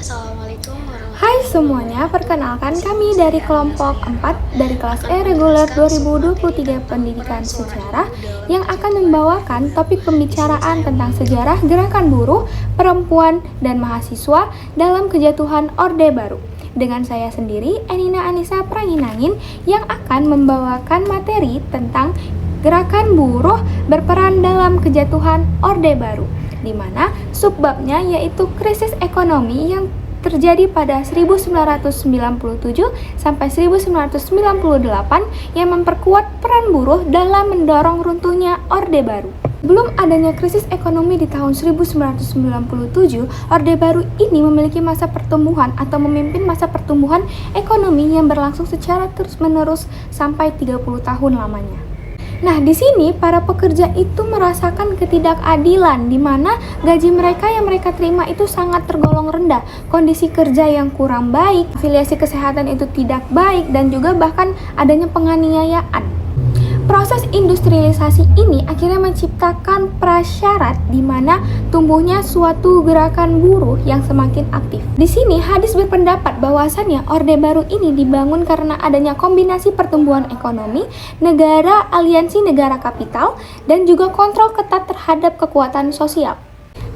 Assalamualaikum Hai warahmatullahi semuanya, wabarakatuh. perkenalkan Di sini kami dari saya kelompok Anissa 4 Daniel dari kelas akan E reguler menjelaskan submateri 2023 tentang Pendidikan peran suara Sejarah ibu dalam yang akan kejatuhan Orde membawakan Baru. topik Di sini pembicaraan saya tentang sejarah melanjutkan. gerakan buruh, perempuan, dan mahasiswa dalam kejatuhan Orde Baru. Dengan saya sendiri, Enina Anissa Pranginangin, yang akan membawakan materi tentang gerakan buruh berperan dalam kejatuhan Orde Baru, di mana subbabnya yaitu krisis ekonomi yang terjadi pada 1997 sampai 1998 yang memperkuat peran buruh dalam mendorong runtuhnya Orde Baru. Sebelum adanya krisis ekonomi di tahun 1997, Orde Baru ini memiliki masa pertumbuhan atau memimpin masa pertumbuhan ekonomi yang berlangsung secara terus-menerus sampai 30 tahun lamanya. Nah, di sini para pekerja itu merasakan ketidakadilan di mana gaji mereka yang mereka terima itu sangat tergolong rendah, kondisi kerja yang kurang baik, afiliasi kesehatan itu tidak baik, dan juga bahkan adanya penganiayaan. Proses industrialisasi ini akhirnya menciptakan prasyarat di mana tumbuhnya suatu gerakan buruh yang semakin aktif. Di sini hadis berpendapat bahwasannya Orde Baru ini dibangun karena adanya kombinasi pertumbuhan ekonomi, negara aliansi negara kapital, dan juga kontrol ketat terhadap kekuatan sosial.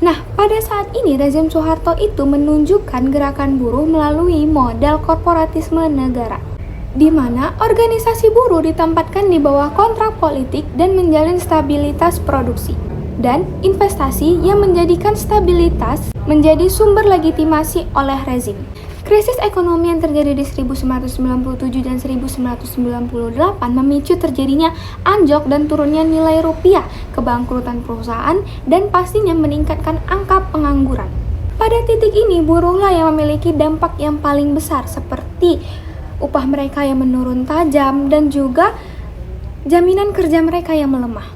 Nah, pada saat ini rezim Soeharto itu menunjukkan gerakan buruh melalui model korporatisme negara, di mana organisasi buruh ditempatkan di bawah kontrak politik dan menjalin stabilitas produksi dan investasi yang menjadikan stabilitas menjadi sumber legitimasi oleh rezim. Krisis ekonomi yang terjadi di 1997 dan 1998 memicu terjadinya anjlok dan turunnya nilai rupiah, kebangkrutan perusahaan, dan pastinya meningkatkan angka pengangguran. Pada titik ini, buruhlah yang memiliki dampak yang paling besar seperti upah mereka yang menurun tajam, dan juga jaminan kerja mereka yang melemah.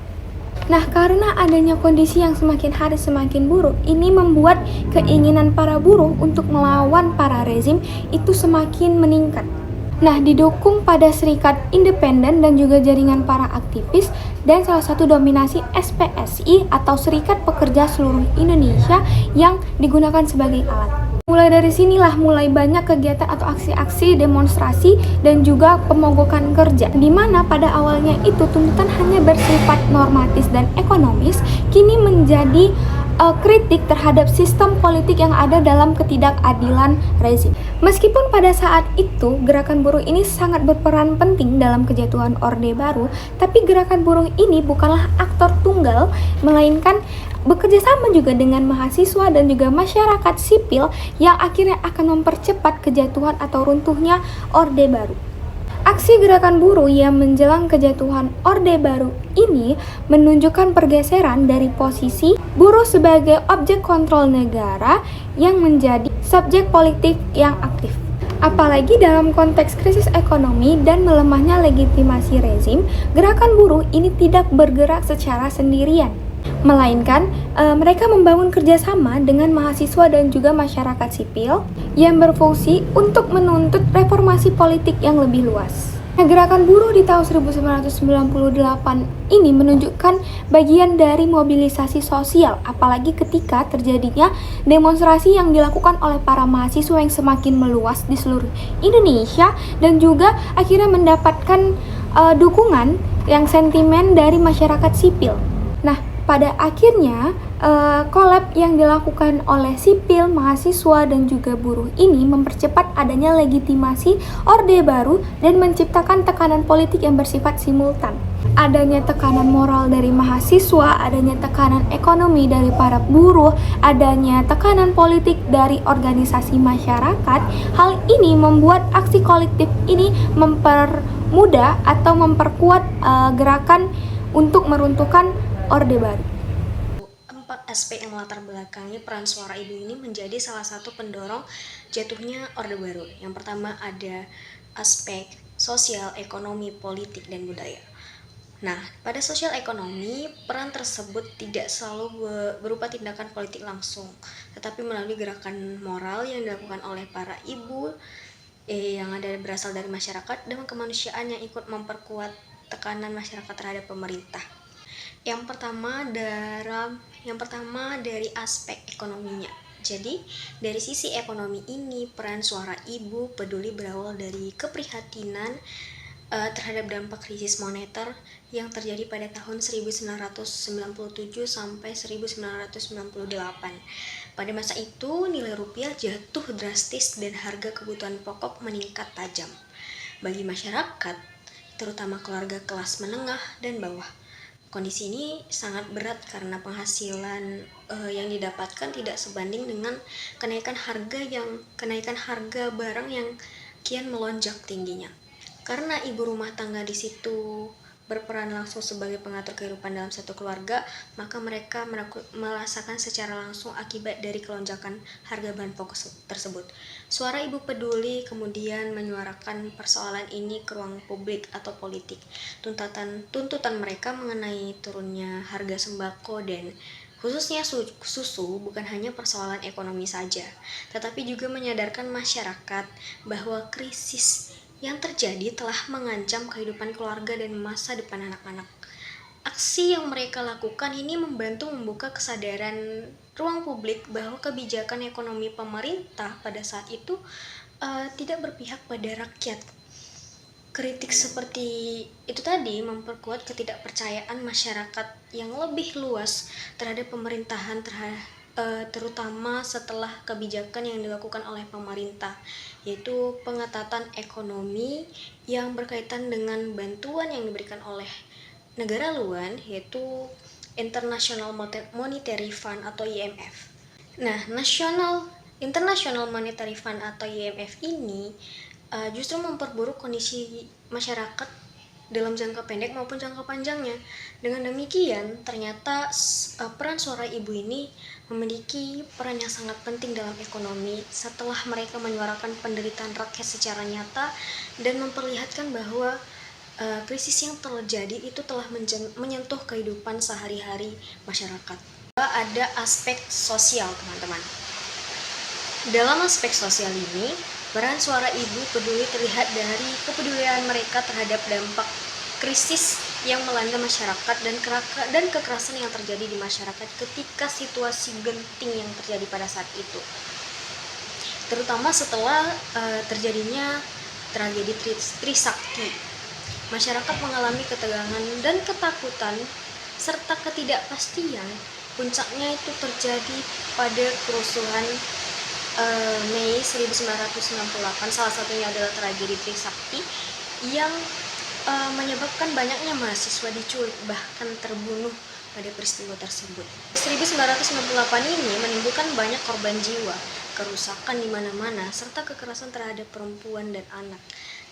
Nah, karena adanya kondisi yang semakin hari semakin buruk, ini membuat keinginan para buruh untuk melawan para rezim itu semakin meningkat. Nah, didukung pada serikat independen dan juga jaringan para aktivis dan salah satu dominasi SPSI atau Serikat Pekerja Seluruh Indonesia yang digunakan sebagai alat. Mulai dari sinilah mulai banyak kegiatan atau aksi-aksi demonstrasi dan juga pemogokan kerja, di mana pada awalnya itu tuntutan hanya bersifat normatis dan ekonomis, kini menjadi kritik terhadap sistem politik yang ada dalam ketidakadilan rezim. Meskipun pada saat itu gerakan buruh ini sangat berperan penting dalam kejatuhan Orde Baru, tapi gerakan buruh ini bukanlah aktor tunggal, melainkan bekerja sama juga dengan mahasiswa dan juga masyarakat sipil yang akhirnya akan mempercepat kejatuhan atau runtuhnya Orde Baru. Aksi gerakan buruh yang menjelang kejatuhan Orde Baru ini menunjukkan pergeseran dari posisi buruh sebagai objek kontrol negara yang menjadi subjek politik yang aktif. Apalagi dalam konteks krisis ekonomi dan melemahnya legitimasi rezim, gerakan buruh ini tidak bergerak secara sendirian, melainkan mereka membangun kerjasama dengan mahasiswa dan juga masyarakat sipil yang berfungsi untuk menuntut reformasi politik yang lebih luas. Nah, gerakan buruh di tahun 1998 ini menunjukkan bagian dari mobilisasi sosial, apalagi ketika terjadinya demonstrasi yang dilakukan oleh para mahasiswa yang semakin meluas di seluruh Indonesia dan juga akhirnya mendapatkan dukungan yang sentimen dari masyarakat sipil. Nah, pada akhirnya kolab yang dilakukan oleh sipil, mahasiswa, dan juga buruh ini mempercepat adanya legitimasi Orde Baru dan menciptakan tekanan politik yang bersifat simultan. Adanya tekanan moral dari mahasiswa, adanya tekanan ekonomi dari para buruh, adanya tekanan politik dari organisasi masyarakat. Hal ini membuat aksi kolektif ini mempermudah atau memperkuat gerakan untuk meruntuhkan Orde Baru. Empat aspek yang melatar belakangi peran suara ibu ini menjadi salah satu pendorong jatuhnya Orde Baru. Yang pertama ada aspek sosial, ekonomi, politik, dan budaya. Nah, pada sosial ekonomi, peran tersebut tidak selalu berupa tindakan politik langsung, tetapi melalui gerakan moral yang dilakukan oleh para ibu yang ada berasal dari masyarakat dan kemanusiaan yang ikut memperkuat tekanan masyarakat terhadap pemerintah. Yang pertama dari aspek ekonominya. Jadi, dari sisi ekonomi ini, peran suara Ibu Peduli berawal dari keprihatinan terhadap dampak krisis moneter yang terjadi pada tahun 1997 sampai 1998. Pada masa itu, nilai rupiah jatuh drastis dan harga kebutuhan pokok meningkat tajam. Bagi masyarakat, terutama keluarga kelas menengah dan bawah, kondisi ini sangat berat karena penghasilan yang didapatkan tidak sebanding dengan kenaikan harga barang yang kian melonjak tingginya. Karena ibu rumah tangga di situ berperan langsung sebagai pengatur kehidupan dalam satu keluarga, maka mereka merasakan secara langsung akibat dari kelonjakan harga bahan pokok tersebut. Suara Ibu Peduli kemudian menyuarakan persoalan ini ke ruang publik atau politik. Tuntutan mereka mengenai turunnya harga sembako dan khususnya susu bukan hanya persoalan ekonomi saja, tetapi juga menyadarkan masyarakat bahwa krisis yang terjadi telah mengancam kehidupan keluarga dan masa depan anak-anak. Aksi yang mereka lakukan ini membantu membuka kesadaran ruang publik bahwa kebijakan ekonomi pemerintah pada saat itu tidak berpihak pada rakyat. Kritik seperti itu tadi memperkuat ketidakpercayaan masyarakat yang lebih luas terhadap pemerintahan terutama setelah kebijakan yang dilakukan oleh pemerintah, yaitu pengetatan ekonomi yang berkaitan dengan bantuan yang diberikan oleh negara luar, yaitu International Monetary Fund atau IMF. Nah, International Monetary Fund atau IMF ini justru memperburuk kondisi masyarakat dalam jangka pendek maupun jangka panjangnya. Dengan demikian, ternyata peran suara ibu ini memiliki peran yang sangat penting dalam ekonomi setelah mereka menyuarakan penderitaan rakyat secara nyata dan memperlihatkan bahwa krisis yang terjadi itu telah menyentuh kehidupan sehari-hari masyarakat. Ada aspek sosial, teman-teman. Dalam aspek sosial ini, peran suara Ibu Peduli terlihat dari kepedulian mereka terhadap dampak krisis yang melanda masyarakat dan kekerasan yang terjadi di masyarakat ketika situasi genting yang terjadi pada saat itu. Terutama setelah terjadinya tragedi Trisakti. Masyarakat mengalami ketegangan dan ketakutan serta ketidakpastian. Puncaknya itu terjadi pada kerusuhan Mei 1998, salah satunya adalah tragedi Trisakti yang menyebabkan banyaknya mahasiswa diculik bahkan terbunuh pada peristiwa tersebut. 1998 ini menimbulkan banyak korban jiwa, kerusakan di mana-mana, serta kekerasan terhadap perempuan dan anak.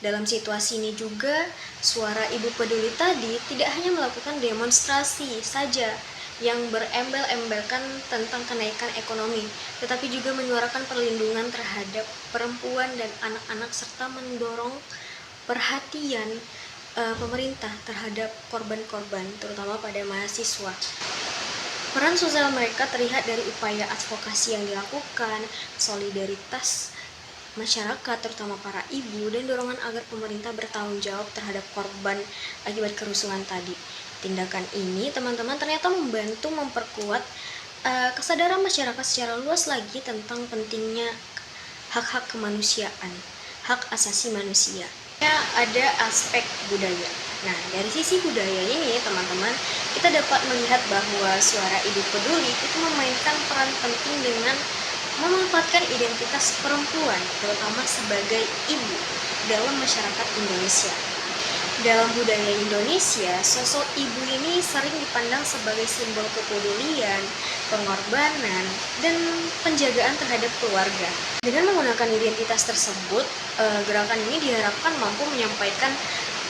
Dalam situasi ini juga, suara Ibu Peduli tadi tidak hanya melakukan demonstrasi saja yang berembel-embelkan tentang kenaikan ekonomi, tetapi juga menyuarakan perlindungan terhadap perempuan dan anak-anak serta mendorong perhatian pemerintah terhadap korban-korban, terutama pada mahasiswa. Peran sosial mereka terlihat dari upaya advokasi yang dilakukan, solidaritas masyarakat, terutama para ibu, dan dorongan agar pemerintah bertanggung jawab terhadap korban akibat kerusuhan tadi. Tindakan ini, teman-teman, ternyata membantu memperkuat kesadaran masyarakat secara luas lagi tentang pentingnya hak-hak kemanusiaan, hak asasi manusia. Ada aspek budaya. Nah, dari sisi budaya ini, teman-teman, kita dapat melihat bahwa suara Ibu Peduli itu memainkan peran penting dengan memanfaatkan identitas perempuan, terutama sebagai ibu, dalam masyarakat Indonesia. Dalam budaya Indonesia, sosok ibu ini sering dipandang sebagai simbol kepedulian, pengorbanan, dan penjagaan terhadap keluarga. Dengan menggunakan identitas tersebut, gerakan ini diharapkan mampu menyampaikan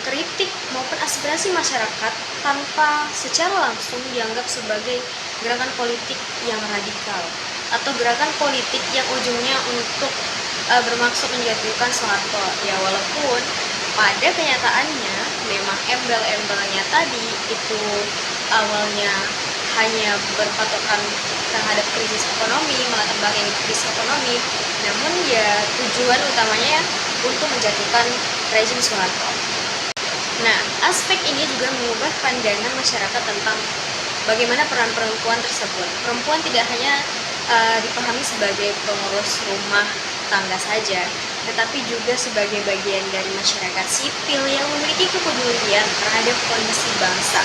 kritik maupun aspirasi masyarakat tanpa secara langsung dianggap sebagai gerakan politik yang radikal atau gerakan politik yang ujungnya untuk bermaksud menjatuhkan Soeharto. Ya, walaupun pada kenyataannya memang embel-embelnya tadi itu awalnya hanya berpatokan terhadap krisis ekonomi, melatar belakang krisis ekonomi, namun ya tujuan utamanya untuk menjatuhkan rezim Soeharto. Nah, aspek ini juga mengubah pandangan masyarakat tentang bagaimana peran perempuan tersebut. Perempuan tidak hanya dipahami sebagai pengurus rumah tangga saja, tetapi juga sebagai bagian dari masyarakat sipil yang memiliki kepedulian terhadap kondisi bangsa.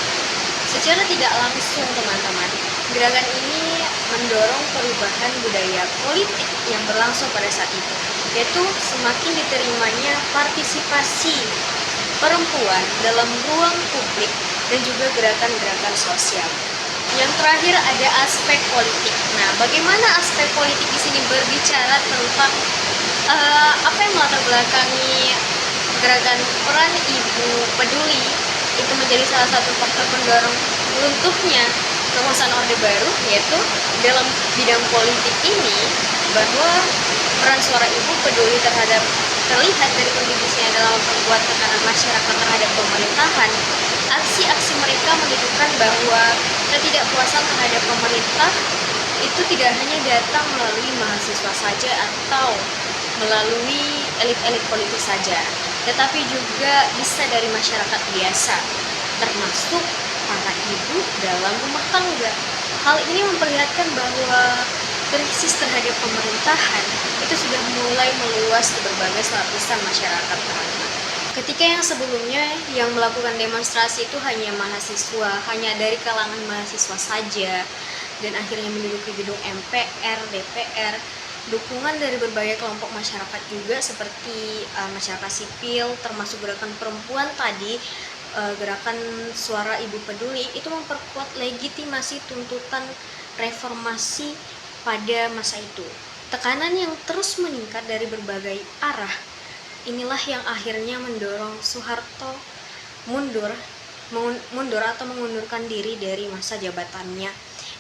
Secara tidak langsung, teman-teman, gerakan ini mendorong perubahan budaya politik yang berlangsung pada saat itu, yaitu semakin diterimanya partisipasi perempuan dalam ruang publik dan juga gerakan-gerakan sosial. Yang terakhir ada aspek politik. Nah, bagaimana aspek politik di sini berbicara tentang apa yang melatar belakangi gerakan peran Ibu Peduli itu menjadi salah satu faktor pendorong runtuhnya kekuasaan Orde Baru, yaitu dalam bidang politik ini bahwa peran suara Ibu Peduli terlihat dari kontribusinya dalam memperkuat tekanan masyarakat terhadap pemerintahan. Aksi-aksi mereka menunjukkan bahwa ketidakpuasan terhadap pemerintah itu tidak hanya datang melalui mahasiswa saja atau melalui elit-elit politik saja, tetapi juga bisa dari masyarakat biasa, termasuk para ibu dalam rumah tangga. Hal ini memperlihatkan bahwa krisis terhadap pemerintahan itu sudah mulai meluas ke berbagai lapisan masyarakat. Ketika yang sebelumnya yang melakukan demonstrasi itu hanya mahasiswa, hanya dari kalangan mahasiswa saja, dan akhirnya menduduki gedung MPR, DPR, dukungan dari berbagai kelompok masyarakat juga seperti masyarakat sipil, termasuk gerakan perempuan tadi, gerakan suara Ibu Peduli itu memperkuat legitimasi tuntutan reformasi pada masa itu. Tekanan yang terus meningkat dari berbagai arah, inilah yang akhirnya mendorong Soeharto mundur atau mengundurkan diri dari masa jabatannya,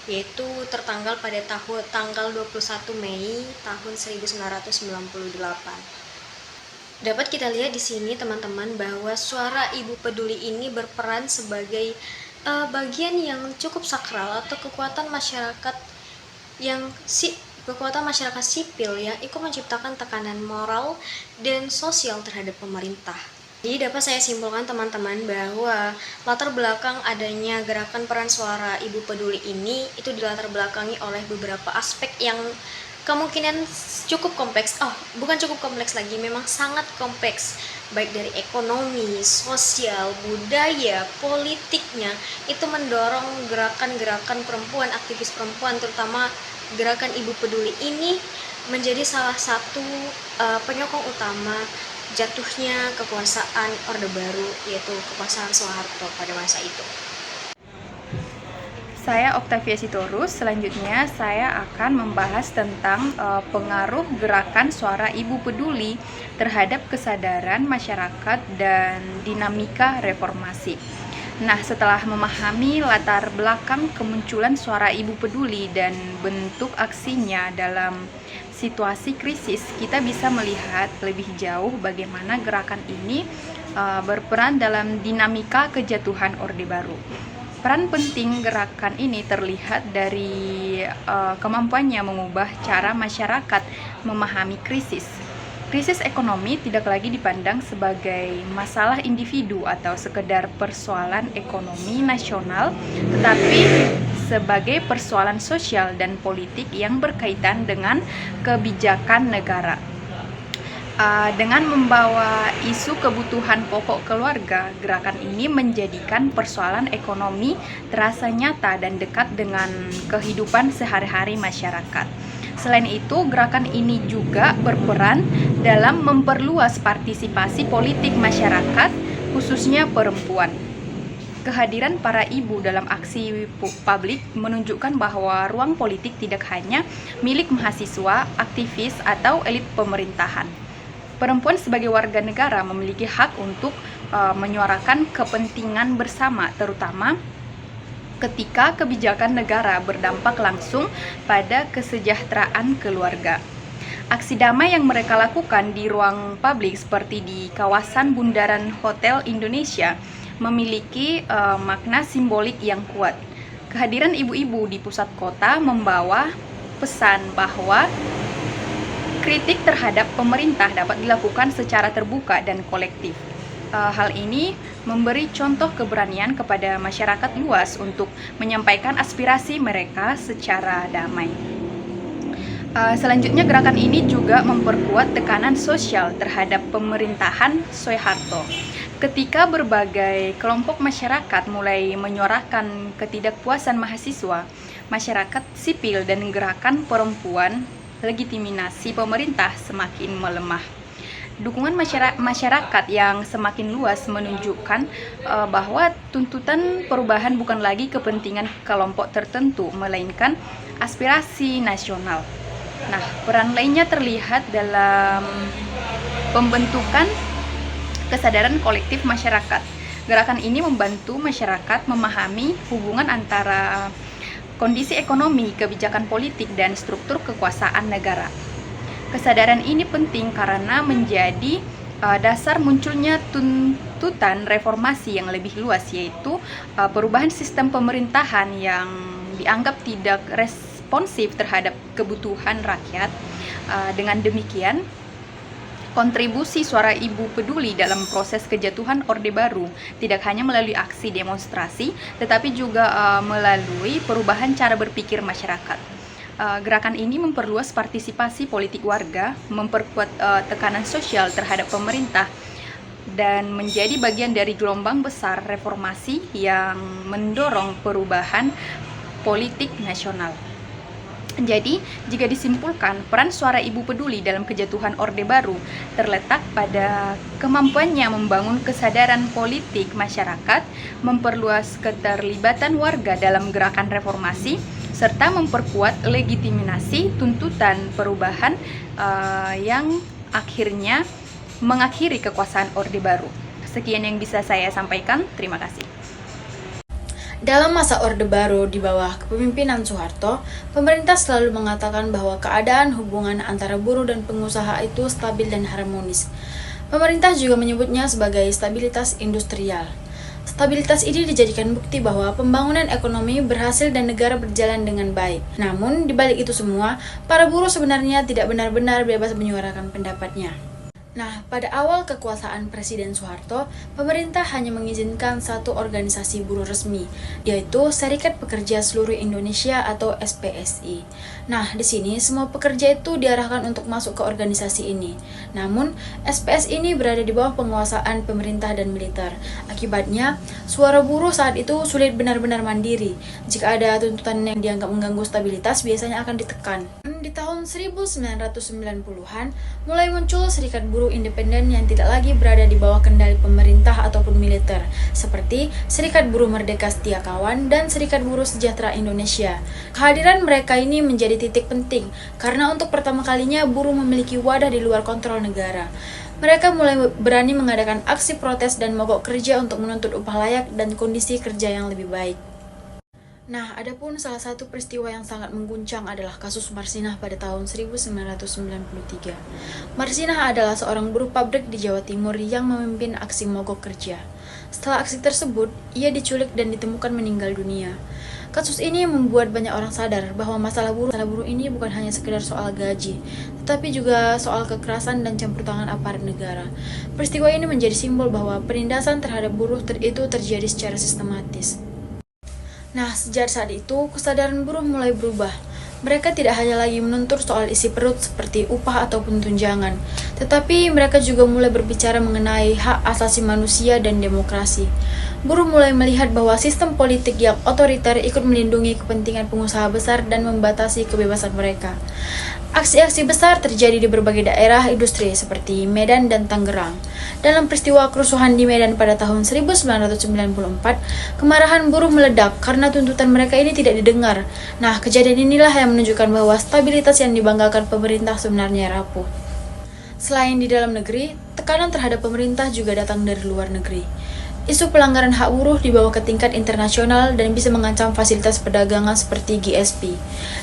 yaitu tertanggal pada tanggal 21 Mei tahun 1998. Dapat kita lihat di sini, teman-teman, bahwa suara Ibu Peduli ini berperan sebagai bagian yang cukup sakral atau kekuatan masyarakat sipil yang ikut menciptakan tekanan moral dan sosial terhadap pemerintah. Jadi dapat saya simpulkan, teman-teman, bahwa latar belakang adanya gerakan peran suara Ibu Peduli ini itu dilatar belakangi oleh beberapa aspek yang kemungkinan cukup kompleks. Bukan cukup kompleks lagi, memang sangat kompleks, baik dari ekonomi, sosial, budaya, politiknya. Itu mendorong gerakan-gerakan perempuan, aktivis perempuan, terutama gerakan Ibu Peduli ini menjadi salah satu penyokong utama jatuhnya kekuasaan Orde Baru, yaitu kekuasaan Soeharto pada masa itu. Saya Octavia Sitorus. Selanjutnya saya akan membahas tentang pengaruh gerakan suara Ibu Peduli terhadap kesadaran masyarakat dan dinamika reformasi. Nah, setelah memahami latar belakang kemunculan suara Ibu Peduli dan bentuk aksinya dalam situasi krisis, kita bisa melihat lebih jauh bagaimana gerakan ini berperan dalam dinamika kejatuhan Orde Baru. Peran penting gerakan ini terlihat dari kemampuannya mengubah cara masyarakat memahami krisis. Krisis ekonomi tidak lagi dipandang sebagai masalah individu atau sekedar persoalan ekonomi nasional, tetapi sebagai persoalan sosial dan politik yang berkaitan dengan kebijakan negara. Dengan membawa isu kebutuhan pokok keluarga, gerakan ini menjadikan persoalan ekonomi terasa nyata dan dekat dengan kehidupan sehari-hari masyarakat. Selain itu, gerakan ini juga berperan dalam memperluas partisipasi politik masyarakat, khususnya perempuan. Kehadiran para ibu dalam aksi publik menunjukkan bahwa ruang politik tidak hanya milik mahasiswa, aktivis, atau elit pemerintahan. Perempuan sebagai warga negara memiliki hak untuk menyuarakan kepentingan bersama, terutama ketika kebijakan negara berdampak langsung pada kesejahteraan keluarga. Aksi damai yang mereka lakukan di ruang publik seperti di kawasan Bundaran Hotel Indonesia memiliki makna simbolik yang kuat. Kehadiran ibu-ibu di pusat kota membawa pesan bahwa kritik terhadap pemerintah dapat dilakukan secara terbuka dan kolektif. Hal ini memberi contoh keberanian kepada masyarakat luas untuk menyampaikan aspirasi mereka secara damai. Selanjutnya, gerakan ini juga memperkuat tekanan sosial terhadap pemerintahan Soeharto. Ketika berbagai kelompok masyarakat mulai menyuarakan ketidakpuasan mahasiswa, masyarakat sipil dan gerakan perempuan, legitimasi pemerintah semakin melemah. Dukungan masyarakat yang semakin luas menunjukkan bahwa tuntutan perubahan bukan lagi kepentingan kelompok tertentu, melainkan aspirasi nasional. Nah, peran lainnya terlihat dalam pembentukan kesadaran kolektif masyarakat. Gerakan ini membantu masyarakat memahami hubungan antara kondisi ekonomi, kebijakan politik, dan struktur kekuasaan negara. Kesadaran ini penting karena menjadi dasar munculnya tuntutan reformasi yang lebih luas, yaitu perubahan sistem pemerintahan yang dianggap tidak responsif terhadap kebutuhan rakyat. Dengan demikian, kontribusi suara Ibu Peduli dalam proses kejatuhan Orde Baru tidak hanya melalui aksi demonstrasi, tetapi juga melalui perubahan cara berpikir masyarakat. Gerakan ini memperluas partisipasi politik warga, memperkuat tekanan sosial terhadap pemerintah, dan menjadi bagian dari gelombang besar reformasi yang mendorong perubahan politik nasional. Jadi, jika disimpulkan, peran suara Ibu Peduli dalam kejatuhan Orde Baru terletak pada kemampuannya membangun kesadaran politik masyarakat, memperluas keterlibatan warga dalam gerakan reformasi, serta memperkuat legitimasi tuntutan perubahan yang akhirnya mengakhiri kekuasaan Orde Baru. Sekian yang bisa saya sampaikan. Terima kasih. Dalam masa Orde Baru di bawah kepemimpinan Soeharto, pemerintah selalu mengatakan bahwa keadaan hubungan antara buruh dan pengusaha itu stabil dan harmonis. Pemerintah juga menyebutnya sebagai stabilitas industrial. Stabilitas ini dijadikan bukti bahwa pembangunan ekonomi berhasil dan negara berjalan dengan baik. Namun, di balik itu semua, para buruh sebenarnya tidak benar-benar bebas menyuarakan pendapatnya. Nah, pada awal kekuasaan Presiden Soeharto, pemerintah hanya mengizinkan satu organisasi buruh resmi, yaitu Serikat Pekerja Seluruh Indonesia atau SPSI. Nah, di sini semua pekerja itu diarahkan untuk masuk ke organisasi ini. Namun, SPSI ini berada di bawah penguasaan pemerintah dan militer. Akibatnya, suara buruh saat itu sulit benar-benar mandiri. Jika ada tuntutan yang dianggap mengganggu stabilitas, biasanya akan ditekan. Di tahun 1990-an, mulai muncul serikat buruh independen yang tidak lagi berada di bawah kendali pemerintah ataupun militer, seperti Serikat Buruh Merdeka Setia Kawan dan Serikat Buruh Sejahtera Indonesia. Kehadiran mereka ini menjadi titik penting, karena untuk pertama kalinya buruh memiliki wadah di luar kontrol negara. Mereka mulai berani mengadakan aksi protes dan mogok kerja untuk menuntut upah layak dan kondisi kerja yang lebih baik. Nah, adapun salah satu peristiwa yang sangat mengguncang adalah kasus Marsinah pada tahun 1993. Marsinah adalah seorang buruh pabrik di Jawa Timur yang memimpin aksi mogok kerja. Setelah aksi tersebut, ia diculik dan ditemukan meninggal dunia. Kasus ini membuat banyak orang sadar bahwa masalah buruh ini bukan hanya sekedar soal gaji, tetapi juga soal kekerasan dan campur tangan aparat negara. Peristiwa ini menjadi simbol bahwa penindasan terhadap buruh itu terjadi secara sistematis. Nah, sejak saat itu, kesadaran buruh mulai berubah. Mereka tidak hanya lagi menuntut soal isi perut seperti upah ataupun tunjangan, tetapi mereka juga mulai berbicara mengenai hak asasi manusia dan demokrasi. Buruh mulai melihat bahwa sistem politik yang otoriter ikut melindungi kepentingan pengusaha besar dan membatasi kebebasan mereka. Aksi-aksi besar terjadi di berbagai daerah industri seperti Medan dan Tangerang. Dalam peristiwa kerusuhan di Medan pada tahun 1994, kemarahan buruh meledak karena tuntutan mereka ini tidak didengar. Nah, kejadian inilah yang menunjukkan bahwa stabilitas yang dibanggakan pemerintah sebenarnya rapuh. Selain di dalam negeri, tekanan terhadap pemerintah juga datang dari luar negeri. Isu pelanggaran hak buruh dibawa ke tingkat internasional dan bisa mengancam fasilitas perdagangan seperti GSP,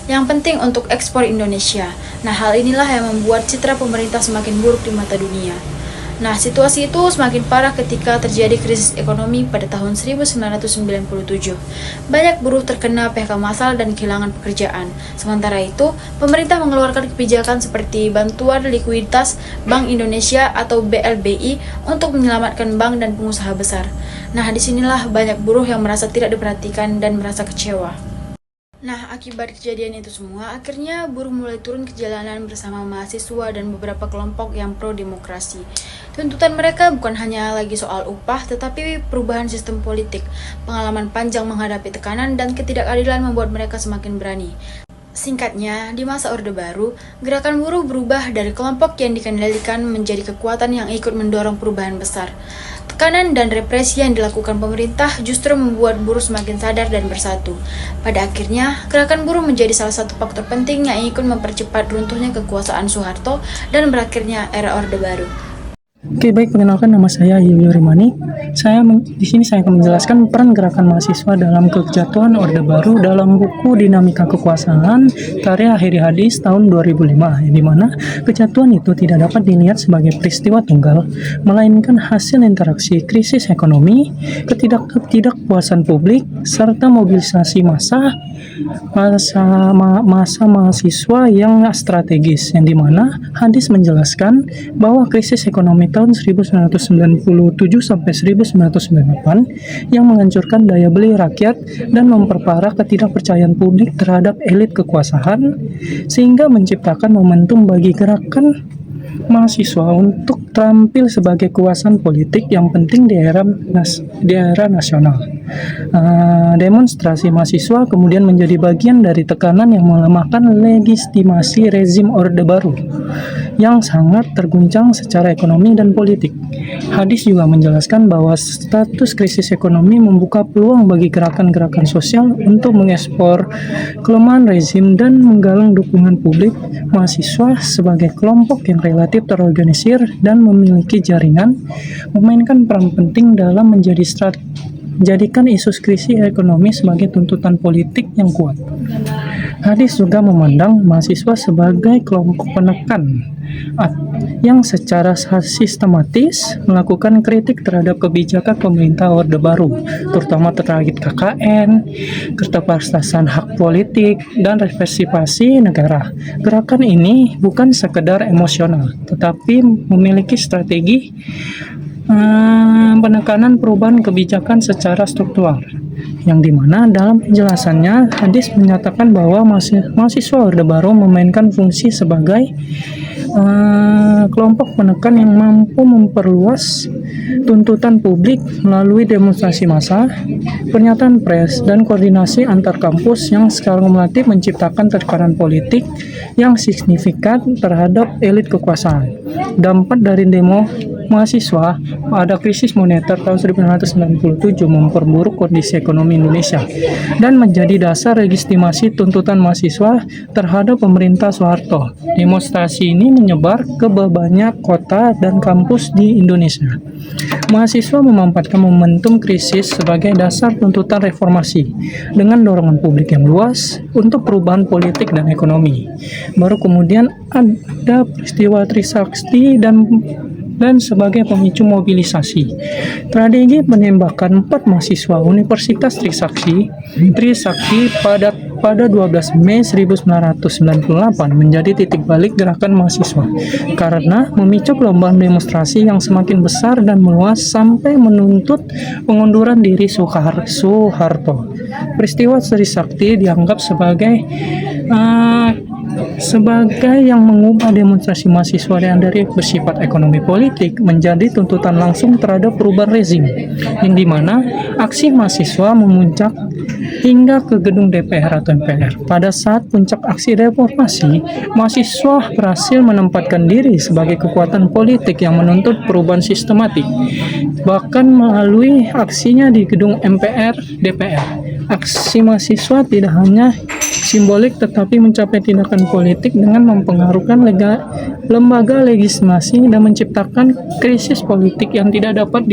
yang penting untuk ekspor Indonesia. Nah, hal inilah yang membuat citra pemerintah semakin buruk di mata dunia. Nah, situasi itu semakin parah ketika terjadi krisis ekonomi pada tahun 1997. Banyak buruh terkena PHK massal dan kehilangan pekerjaan. Sementara itu, pemerintah mengeluarkan kebijakan seperti bantuan likuiditas Bank Indonesia atau BLBI untuk menyelamatkan bank dan pengusaha besar. Nah, disinilah banyak buruh yang merasa tidak diperhatikan dan merasa kecewa. Nah, akibat kejadian itu semua, akhirnya buruh mulai turun ke jalanan bersama mahasiswa dan beberapa kelompok yang pro-demokrasi. Tuntutan mereka bukan hanya lagi soal upah, tetapi perubahan sistem politik. Pengalaman panjang menghadapi tekanan dan ketidakadilan membuat mereka semakin berani. Singkatnya, di masa Orde Baru, gerakan buruh berubah dari kelompok yang dikendalikan menjadi kekuatan yang ikut mendorong perubahan besar. Tekanan dan represi yang dilakukan pemerintah justru membuat buruh semakin sadar dan bersatu. Pada akhirnya, gerakan buruh menjadi salah satu faktor penting yang ikut mempercepat runtuhnya kekuasaan Soeharto dan berakhirnya era Orde Baru. Oke, baik, perkenalkan nama saya Yuyo Rimani. Di sini saya akan menjelaskan peran gerakan mahasiswa dalam kejatuhan Orde Baru dalam buku Dinamika Kekuasaan karya Heri Hadis tahun 2005, di mana kejatuhan itu tidak dapat dilihat sebagai peristiwa tunggal, melainkan hasil interaksi krisis ekonomi, ketidakpuasan publik, serta mobilisasi massa mahasiswa yang strategis, yang dimana Hadis menjelaskan bahwa krisis ekonomi tahun 1997 sampai 1998 yang menghancurkan daya beli rakyat dan memperparah ketidakpercayaan publik terhadap elit kekuasaan, sehingga menciptakan momentum bagi gerakan mahasiswa untuk tampil sebagai kekuasaan politik yang penting di era nasional. Demonstrasi mahasiswa kemudian menjadi bagian dari tekanan yang melemahkan legitimasi rezim Orde Baru yang sangat terguncang secara ekonomi dan politik. Hadis juga menjelaskan bahwa status krisis ekonomi membuka peluang bagi gerakan-gerakan sosial untuk mengekspor kelemahan rezim dan menggalang dukungan publik mahasiswa sebagai kelompok yang relatif terorganisir dan memiliki jaringan, memainkan peran penting dalam menjadikan isu krisis ekonomi sebagai tuntutan politik yang kuat. Hadis juga memandang mahasiswa sebagai kelompok penekan yang secara sistematis melakukan kritik terhadap kebijakan pemerintah Orde Baru, terutama terkait KKN, keterbatasan hak politik, dan represipasi negara. Gerakan ini bukan sekedar emosional, tetapi memiliki strategi penekanan perubahan kebijakan secara struktural, yang dimana dalam penjelasannya Hadis menyatakan bahwa mahasiswa Orde Baru memainkan fungsi sebagai kelompok penekan yang mampu memperluas tuntutan publik melalui demonstrasi massa, pernyataan pers, dan koordinasi antar kampus yang secara kumulatif menciptakan tekanan politik yang signifikan terhadap elit kekuasaan. Dampak dari demo mahasiswa pada krisis moneter tahun 1997 memperburuk kondisi ekonomi Indonesia dan menjadi dasar legitimasi tuntutan mahasiswa terhadap pemerintah Soeharto. Demonstrasi ini menyebar ke banyak kota dan kampus di Indonesia. Mahasiswa memanfaatkan momentum krisis sebagai dasar tuntutan reformasi dengan dorongan publik yang luas untuk perubahan politik dan ekonomi. Baru kemudian ada peristiwa Trisakti dan sebagai pemicu mobilisasi. Tragedi penembakan 4 mahasiswa Universitas Trisakti pada 12 Mei 1998 menjadi titik balik gerakan mahasiswa karena memicu gelombang demonstrasi yang semakin besar dan meluas sampai menuntut pengunduran diri Soeharto. Peristiwa Trisakti dianggap sebagai yang mengubah demonstrasi mahasiswa yang dari bersifat ekonomi politik menjadi tuntutan langsung terhadap perubahan rezim, yang dimana aksi mahasiswa memuncak hingga ke gedung DPR atau MPR. Pada saat puncak aksi reformasi, mahasiswa berhasil menempatkan diri sebagai kekuatan politik yang menuntut perubahan sistematik, bahkan melalui aksinya di gedung MPR DPR. Aksi mahasiswa tidak hanya simbolik tetapi mencapai tindakan politik dengan mempengaruhkan lembaga legislasi dan menciptakan krisis politik yang tidak dapat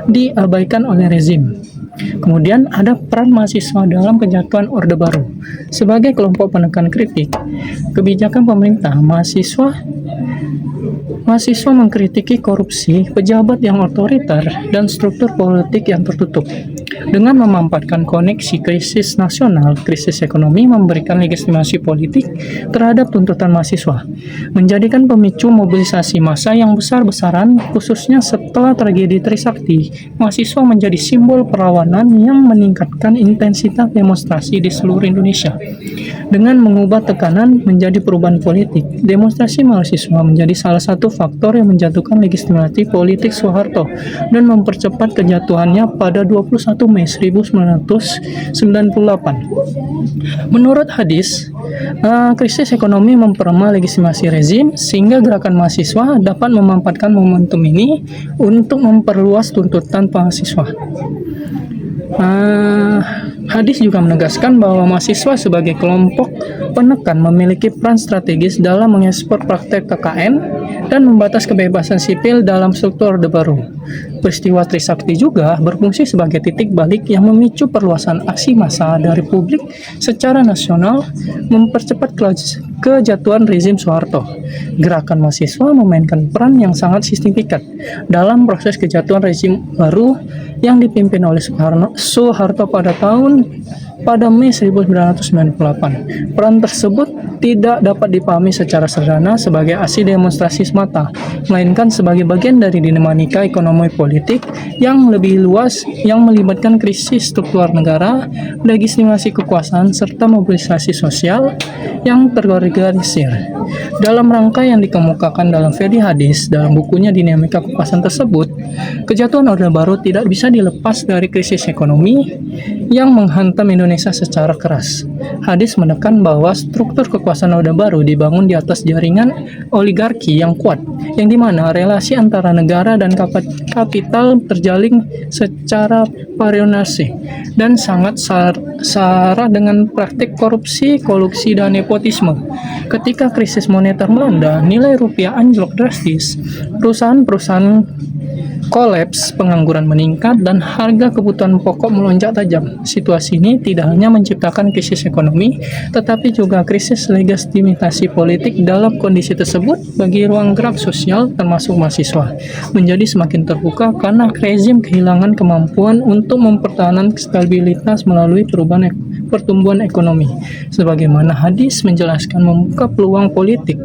diabaikan oleh rezim. Kemudian ada peran mahasiswa dalam kejatuhan Orde Baru. Sebagai kelompok penekan kritik kebijakan pemerintah, mahasiswa mengkritiki korupsi, pejabat yang otoriter, dan struktur politik yang tertutup. Dengan memanfaatkan koneksi krisis nasional, krisis ekonomi memberikan legitimasi politik terhadap tuntutan mahasiswa, menjadikan pemicu mobilisasi massa yang besar-besaran, khususnya setelah tragedi Trisakti. Mahasiswa menjadi simbol perlawanan yang meningkatkan intensitas demonstrasi di seluruh Indonesia. Dengan mengubah tekanan menjadi perubahan politik, demonstrasi mahasiswa menjadi salah satu faktor yang menjatuhkan legitimasi politik Soeharto dan mempercepat kejatuhannya pada 21 Mei 1998. Menurut Hadis, krisis ekonomi memperlemah legitimasi rezim sehingga gerakan mahasiswa dapat memanfaatkan momentum ini untuk memperluas tuntutan mahasiswa. Hadis juga menegaskan bahwa mahasiswa sebagai kelompok penekan memiliki peran strategis dalam mengekspor praktek KKN dan membatas kebebasan sipil dalam struktur Orde Baru. Peristiwa Trisakti juga berfungsi sebagai titik balik yang memicu perluasan aksi massa dari publik secara nasional, mempercepat kejatuhan rezim Soeharto. Gerakan mahasiswa memainkan peran yang sangat signifikan dalam proses kejatuhan rezim baru yang dipimpin oleh Soeharto pada Mei 1998. Peran tersebut tidak dapat dipahami secara sederhana sebagai aksi demonstrasi semata, melainkan sebagai bagian dari dinamika ekonomi politik yang lebih luas yang melibatkan krisis struktur negara, legitimasi kekuasaan, serta mobilisasi sosial yang terorganisir. Dalam rangka yang dikemukakan dalam Ferdi Hadis dalam bukunya Dinamika Kekuasaan tersebut, kejatuhan Orde Baru tidak bisa dilepas dari krisis ekonomi yang menghantam Indonesia secara keras. Hadis menekan bahwa struktur kekuasaan Orde Baru dibangun di atas jaringan oligarki yang kuat, yang dimana relasi antara negara dan kapital terjalin secara parionasi dan sangat sara dengan praktik korupsi, kolusi, dan nepotisme. Ketika krisis moneter melanda, nilai rupiah anjlok drastis, perusahaan-perusahaan kolaps, pengangguran meningkat, dan harga kebutuhan pokok melonjak tajam. Situasi ini tidak hanya menciptakan krisis ekonomi, tetapi juga krisis legitimasi politik. Dalam kondisi tersebut, bagi ruang gerak sosial, termasuk mahasiswa, menjadi semakin terbuka karena rezim kehilangan kemampuan untuk mempertahankan stabilitas melalui pertumbuhan ekonomi. Sebagaimana Hadis menjelaskan, membuka peluang politik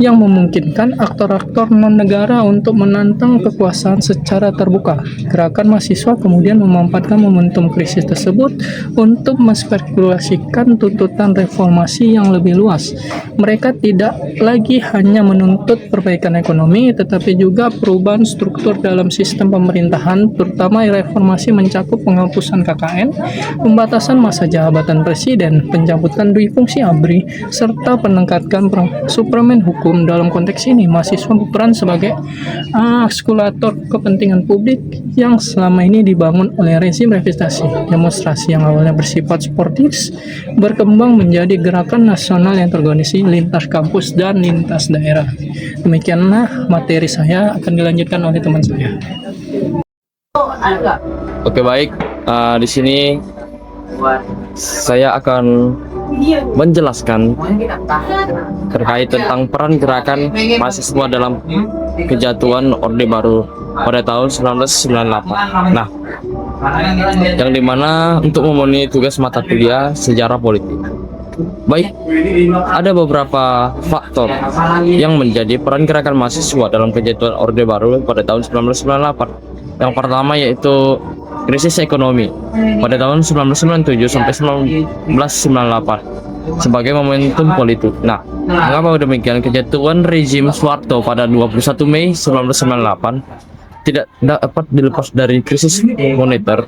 yang memungkinkan aktor-aktor non-negara untuk menantang kekuasaan secara terbuka. Gerakan mahasiswa kemudian memanfaatkan momentum krisis tersebut untuk menspekulasikan tuntutan reformasi yang lebih luas. Mereka tidak lagi hanya menuntut perbaikan ekonomi, tetapi juga perubahan struktur dalam sistem pemerintahan, terutama reformasi mencakup penghapusan KKN, pembatasan masa jabatan presiden, pencabutan dui fungsi ABRI, serta peningkatan suplemen hukum. Dalam konteks ini, mahasiswa berperan sebagai akselerator kepentingan publik yang selama ini dibangun oleh rezim revitalisasi. Demonstrasi yang awalnya bersifat sportif berkembang menjadi gerakan nasional yang terorganisir lintas kampus dan lintas daerah. Demikianlah materi saya, akan dilanjutkan oleh teman saya. Oke, baik. Di sini saya akan menjelaskan terkait tentang peran gerakan mahasiswa dalam kejatuhan Orde Baru pada tahun 1998. Nah, yang dimana untuk memenuhi tugas mata kuliah sejarah politik. Baik, ada beberapa faktor yang menjadi peran gerakan mahasiswa dalam kejatuhan Orde Baru pada tahun 1998. Yang pertama yaitu krisis ekonomi pada tahun 1997 sampai 1998 sebagai momentum politik. Nah, mengapa demikian? Kejatuhan rezim Soeharto pada 21 Mei 1998 tidak dapat dilepas dari krisis moneter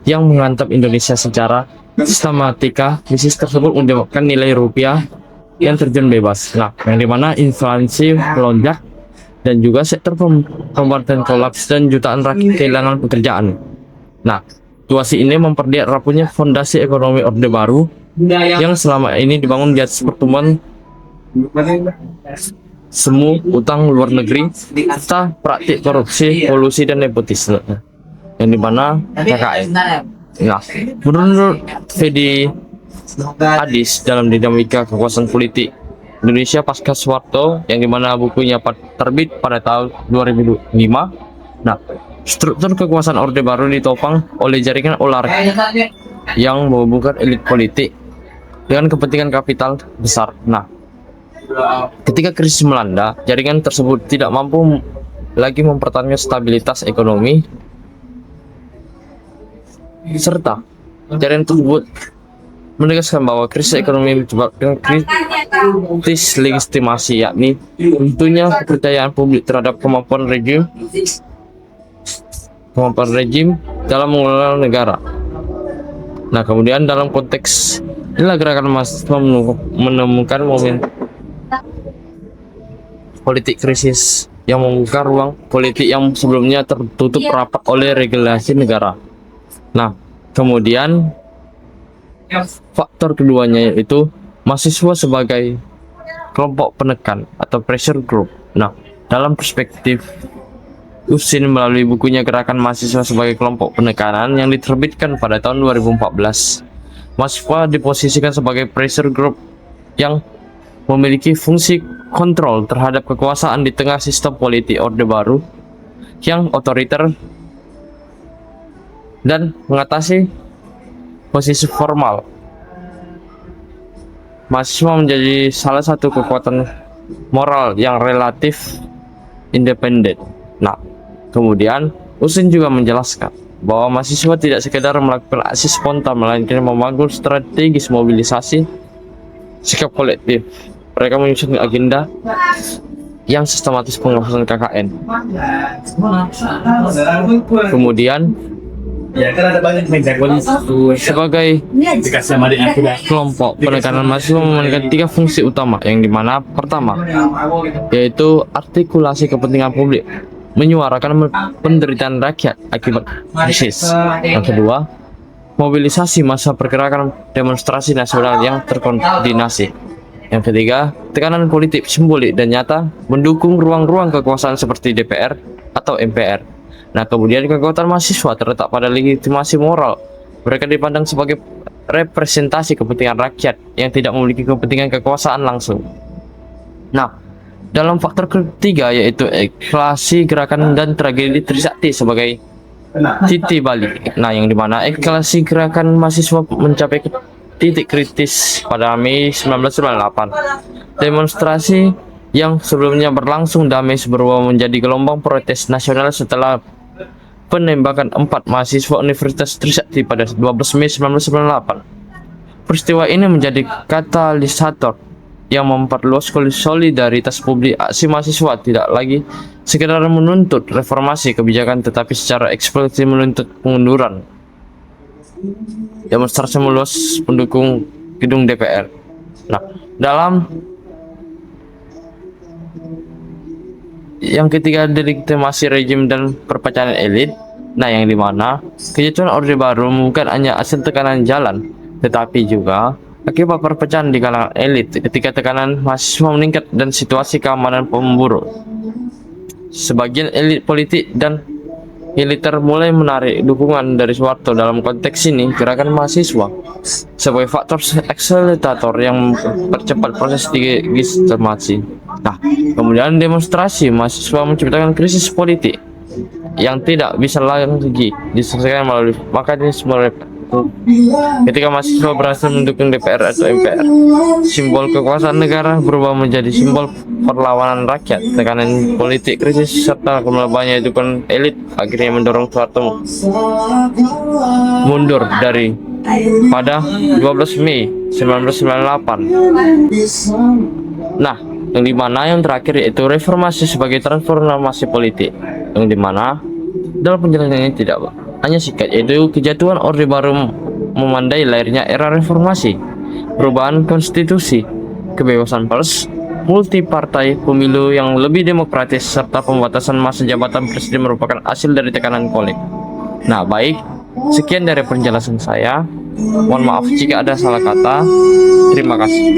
yang menghantam Indonesia secara sistematika. Krisis tersebut menyebabkan nilai rupiah yang terjun bebas. Nah, yang dimana inflasi melonjak dan juga sektor pemerintahan kolaps dan jutaan rakyat kehilangan pekerjaan. Nah, situasi ini memperlihat rapuhnya fondasi ekonomi Orde Baru yang selama ini dibangun di atas pertumbuhan semu, utang luar negeri, serta praktik korupsi, kolusi, dan nepotisme, yang dimana KKN. Nah, menurut Ferdi Hadis dalam Dinamika Kekuasaan Politik Indonesia Pasca Soeharto, yang dimana bukunya terbit pada tahun 2005, Nah, struktur kekuasaan Orde Baru ditopang oleh jaringan oligarki yang menghubungkan elit politik dengan kepentingan kapital besar. Nah, ketika krisis melanda, jaringan tersebut tidak mampu lagi mempertahankan stabilitas ekonomi, serta jaringan tersebut menegaskan bahwa krisis ekonomi menyebabkan krisis legitimasi, yakni tentunya kepercayaan publik terhadap kemampuan rejim dalam mengelola negara. Nah, kemudian dalam konteks inilah gerakan mahasiswa menemukan momen politik krisis yang membuka ruang politik yang sebelumnya tertutup rapat oleh regulasi negara. Nah, kemudian faktor keduanya yaitu mahasiswa sebagai kelompok penekan atau pressure group. Nah, dalam perspektif Usin melalui bukunya Gerakan Mahasiswa sebagai Kelompok Penekanan yang diterbitkan pada tahun 2014, mahasiswa diposisikan sebagai pressure group yang memiliki fungsi kontrol terhadap kekuasaan di tengah sistem politik Orde Baru yang otoriter dan mengatasi posisi formal. Mahasiswa menjadi salah satu kekuatan moral yang relatif independen. Nah, kemudian Usin juga menjelaskan bahwa mahasiswa tidak sekedar melakukan aksi spontan, melainkan membangun strategis mobilisasi sikap kolektif. Mereka menyusun agenda yang sistematis pengawasan KKN. Kemudian sebagai kelompok penekanan mahasiswa memiliki 3 fungsi utama, yang dimana pertama yaitu artikulasi kepentingan publik, menyuarakan penderitaan rakyat akibat krisis. Yang kedua, mobilisasi massa pergerakan demonstrasi nasional yang terkoordinasi. Yang ketiga, tekanan politik simbolik dan nyata mendukung ruang-ruang kekuasaan seperti DPR atau MPR. Nah, kemudian kekuatan mahasiswa terletak pada legitimasi moral. Mereka dipandang sebagai representasi kepentingan rakyat yang tidak memiliki kepentingan kekuasaan langsung. Nah, dalam faktor ketiga yaitu eskalasi gerakan dan tragedi Trisakti sebagai titik balik. Nah, yang dimana eskalasi gerakan mahasiswa mencapai titik kritis pada Mei 1998. Demonstrasi yang sebelumnya berlangsung damai berubah menjadi gelombang protes nasional setelah penembakan 4 mahasiswa Universitas Trisakti pada 12 Mei 1998. Peristiwa ini menjadi katalisator yang memperluas solidaritas publik. Aksi mahasiswa tidak lagi sekedar menuntut reformasi kebijakan, tetapi secara eksplisit menuntut pengunduran. Demonstrasi meluas pendukung gedung DPR. Nah, dalam yang ketiga, delegitimasi rejim dan perpecahan elit. Nah, yang dimana kejatuhan Orde Baru bukan hanya hasil tekanan jalan, tetapi juga akibat perpecahan di kalangan elit ketika tekanan mahasiswa meningkat dan situasi keamanan memburuk. Sebagian elit politik dan militer mulai menarik dukungan dari Soeharto. Dalam konteks ini, gerakan mahasiswa sebagai faktor akselerator yang mempercepat proses legitimasi. Nah, kemudian demonstrasi mahasiswa menciptakan krisis politik yang tidak bisa lagi diselesaikan melalui mekanisme ketika mahasiswa berhasil mendukung DPR atau MPR. Simbol kekuasaan negara berubah menjadi simbol perlawanan rakyat. Tekanan politik krisis serta kemelebahannya dukungan elit akhirnya mendorong Soeharto mundur dari pada 12 Mei 1998. Nah, yang dimana yang terakhir yaitu reformasi sebagai transformasi politik, yang dimana dalam penjelasan ini tidak hanya singkat, yaitu kejatuhan Orde Baru memandai lahirnya era reformasi, perubahan konstitusi, kebebasan pers, multipartai, pemilu yang lebih demokratis, serta pembatasan masa jabatan presiden merupakan hasil dari tekanan kolektif. Nah, baik, sekian dari penjelasan saya. Mohon maaf jika ada salah kata. Terima kasih.